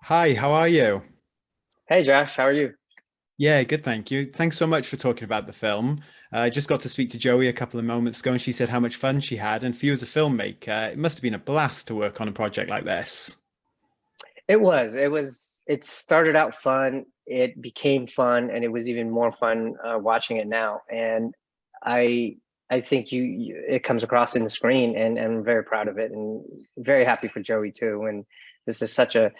Hi, how are you? Hey Josh, how are you? Yeah, good, thank you. Thanks so much for talking about the film. I just got to speak to Joey a couple of moments ago, and she said how much fun she had. And for you as a filmmaker, it must have been a blast to work on a project like this. It started out fun, it became fun, and it was even more fun watching it now. And I, I think it comes across in the screen, and I'm very proud of it, and very happy for Joey too. And this is such a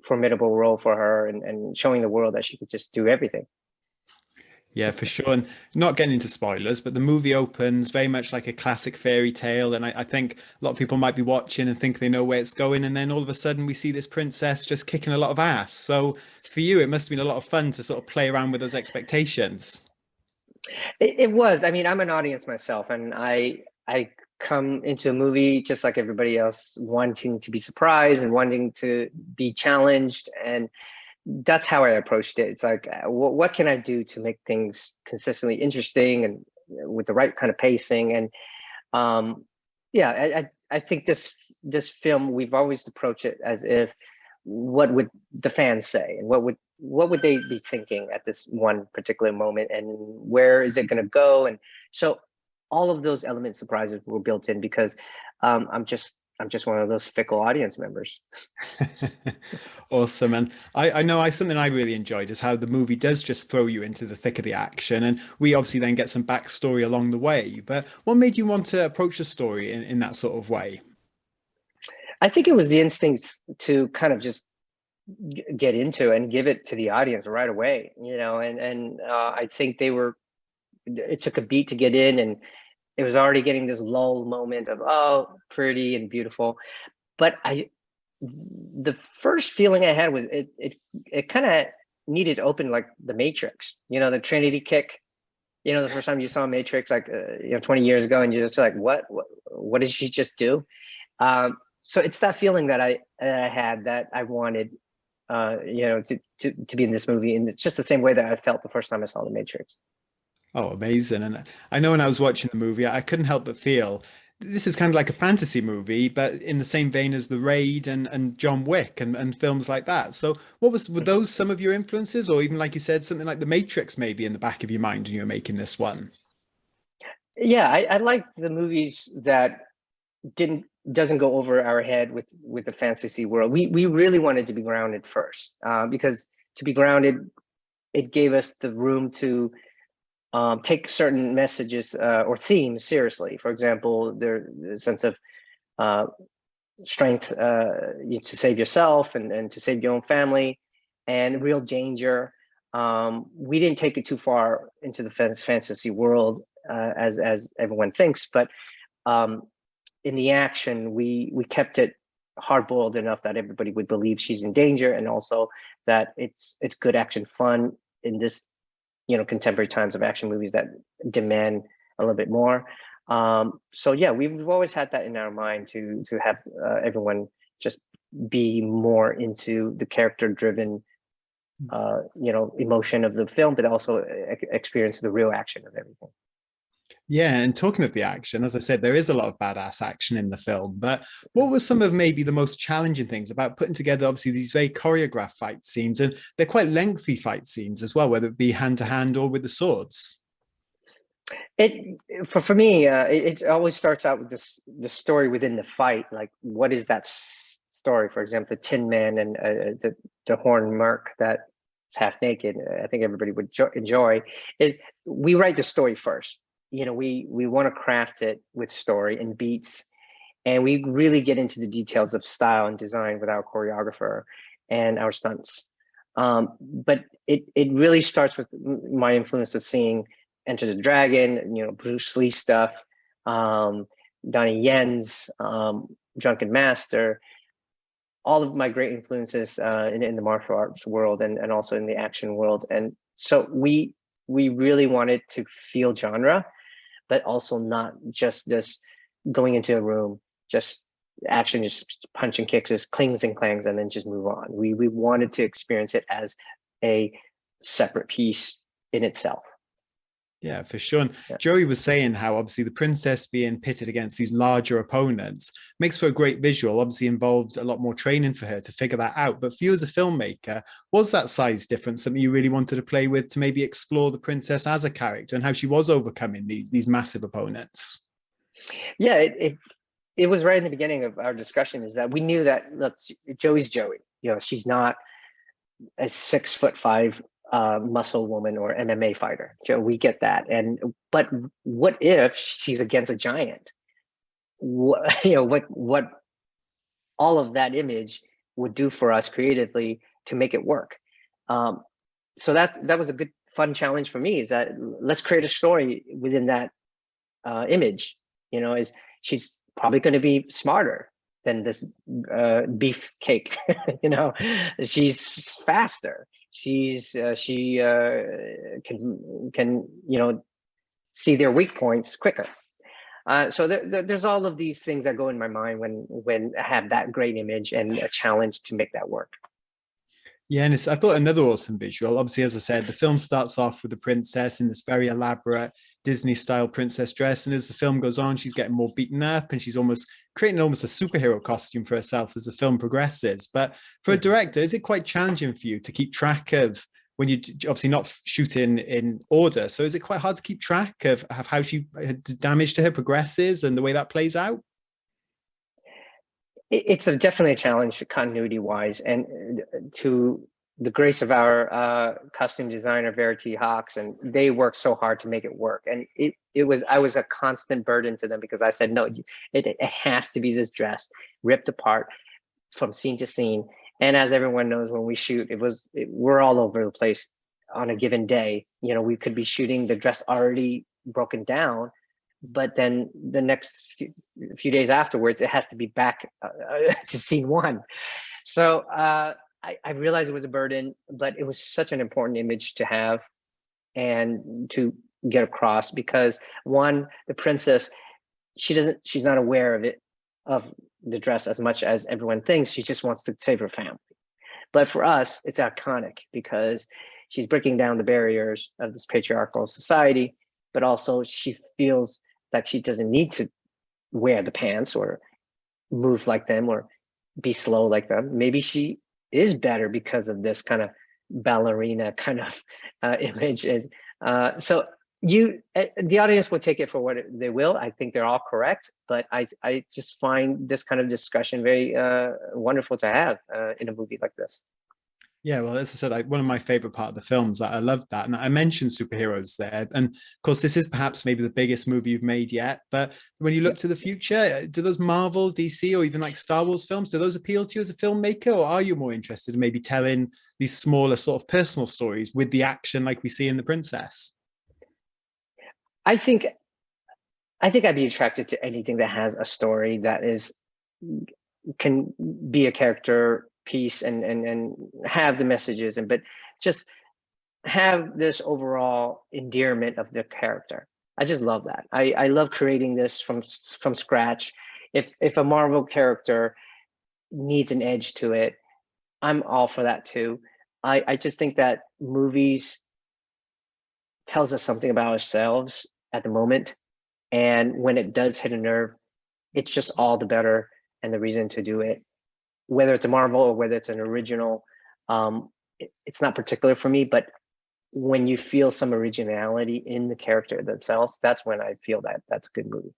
formidable role for her, and showing the world that she could just do everything. Yeah, for sure. And not getting into spoilers, but the movie opens very much like a classic fairy tale. And I think a lot of people might be watching and think they know where it's going. And then all of a sudden, we see this princess just kicking a lot of ass. So for you, it must have been a lot of fun to sort of play around with those expectations. It was. I mean, I'm an audience myself, and I come into a movie just like everybody else, wanting to be surprised and wanting to be challenged, and that's how I approached it. It's like, what can I do to make things consistently interesting and with the right kind of pacing? And um, yeah, I think this film, we've always approached it as if, what would the fans say, and what would they be thinking at this one particular moment, and where is it going to go? And so all of those element surprises were built in because I'm just one of those fickle audience members. Awesome. And I know something I really enjoyed is how the movie does just throw you into the thick of the action. And we obviously then get some backstory along the way. But what made you want to approach the story in that sort of way? I think it was the instincts to kind of just get into and give it to the audience right away, and I think it took a beat to get in, and it was already getting this lull moment of, oh, pretty and beautiful. But the first feeling I had was it kind of needed to open like the Matrix, the Trinity kick. The first time you saw Matrix, like 20 years ago, and you're just like, what did she just do? So it's that feeling that I had, that I wanted, to be in this movie, and it's just the same way that I felt the first time I saw the Matrix. Oh, amazing. And I know when I was watching the movie, I couldn't help but feel this is kind of like a fantasy movie, but in the same vein as The Raid and John Wick and films like that. So were those some of your influences, or even like you said, something like The Matrix maybe in the back of your mind when you were making this one? Yeah, I like the movies that didn't doesn't go over our head with the fantasy world. We really wanted to be grounded first, because to be grounded, it gave us the room to take certain messages or themes seriously. For example, the sense of uh, strength, to save yourself, and to save your own family, and real danger. We didn't take it too far into the fantasy world, as everyone thinks, but um, in the action, we kept it hard boiled enough that everybody would believe she's in danger, and also that it's good action fun in this contemporary times of action movies that demand a little bit more. So yeah, we've always had that in our mind, to have everyone just be more into the character driven emotion of the film, but also experience the real action of everything. Yeah, and talking of the action, as I said, there is a lot of badass action in the film. But what were some of maybe the most challenging things about putting together, obviously, these very choreographed fight scenes? And they're quite lengthy fight scenes as well, whether it be hand to hand or with the swords. It for me, it always starts out with this the story within the fight. Like, what is that story? For example, the Tin Man and the Horn Merc that's half naked. I think everybody would enjoy. Is we write the story first. We want to craft it with story and beats, and we really get into the details of style and design with our choreographer and our stunts. But it really starts with my influence of seeing Enter the Dragon, Bruce Lee stuff, um, Donnie Yen's, Drunken Master, all of my great influences in the martial arts world, and also in the action world. And so we really wanted to feel genre, but also not just this going into a room, just action, just punch and kicks, just clings and clangs, and then just move on. We wanted to experience it as a separate piece in itself. Yeah, for sure. And Yeah. Joey was saying how obviously the princess being pitted against these larger opponents makes for a great visual. Obviously, involved a lot more training for her to figure that out. But for you as a filmmaker, was that size difference something you really wanted to play with to maybe explore the princess as a character and how she was overcoming these massive opponents? Yeah, it was right in the beginning of our discussion, is that we knew that, look, Joey's Joey. You know, she's not a 6'5" muscle woman or MMA fighter. So we get that. But what if she's against a giant? What you know what all of that image would do for us creatively to make it work. So that was a good fun challenge for me, is that let's create a story within that image. You know, is she's probably going to be smarter than this beef cake. You know, she's faster. She can see their weak points quicker. So there's all of these things that go in my mind when I have that great image and a challenge to make that work. Yeah, and I thought another awesome visual. Obviously, as I said, the film starts off with the princess in this very elaborate Disney-style princess dress, and as the film goes on, she's getting more beaten up, and she's almost creating a superhero costume for herself as the film progresses. But for a director, is it quite challenging for you to keep track of, when you obviously not shooting in order? So is it quite hard to keep track of how she damage to her progresses and the way that plays out? It's definitely a challenge continuity wise, and to the grace of our costume designer Verity Hawks, and they worked so hard to make it work. And I was a constant burden to them, because I said, no, it has to be this dress ripped apart from scene to scene. And as everyone knows, when we shoot, we're all over the place on a given day. You know, we could be shooting the dress already broken down, but then the next few days afterwards, it has to be back to scene one. So I realized it was a burden, but it was such an important image to have and to get across, because one, the princess, she's not aware of the dress as much as everyone thinks. She just wants to save her family. But for us, it's iconic because she's breaking down the barriers of this patriarchal society, but also she feels that she doesn't need to wear the pants or move like them or be slow like them. Maybe she is better because of this kind of ballerina kind of image. So the audience will take it for what they will. I think they're all correct, but I just find this kind of discussion very wonderful to have in a movie like this. Yeah, well, as I said, one of my favorite part of the films, I love that. And I mentioned superheroes there. And of course, this is perhaps maybe the biggest movie you've made yet. But when you look to the future, do those Marvel, DC, or even like Star Wars films, do those appeal to you as a filmmaker? Or are you more interested in maybe telling these smaller sort of personal stories with the action like we see in The Princess? I think I'd be attracted to anything that has a story that can be a character piece and have the messages, but just have this overall endearment of the character. I just love that. I love creating this from scratch. If a Marvel character needs an edge to it, I'm all for that too. I just think that movies tells us something about ourselves at the moment, and when it does hit a nerve, it's just all the better and the reason to do it. Whether it's a Marvel or whether it's an original, it's not particular for me, but when you feel some originality in the character themselves, that's when I feel that that's a good movie.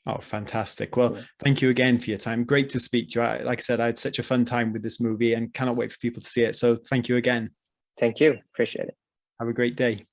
Oh, fantastic. Well, thank you again for your time. Great to speak to you. Like I said, I had such a fun time with this movie and cannot wait for people to see it. So thank you again. Thank you. Appreciate it. Have a great day.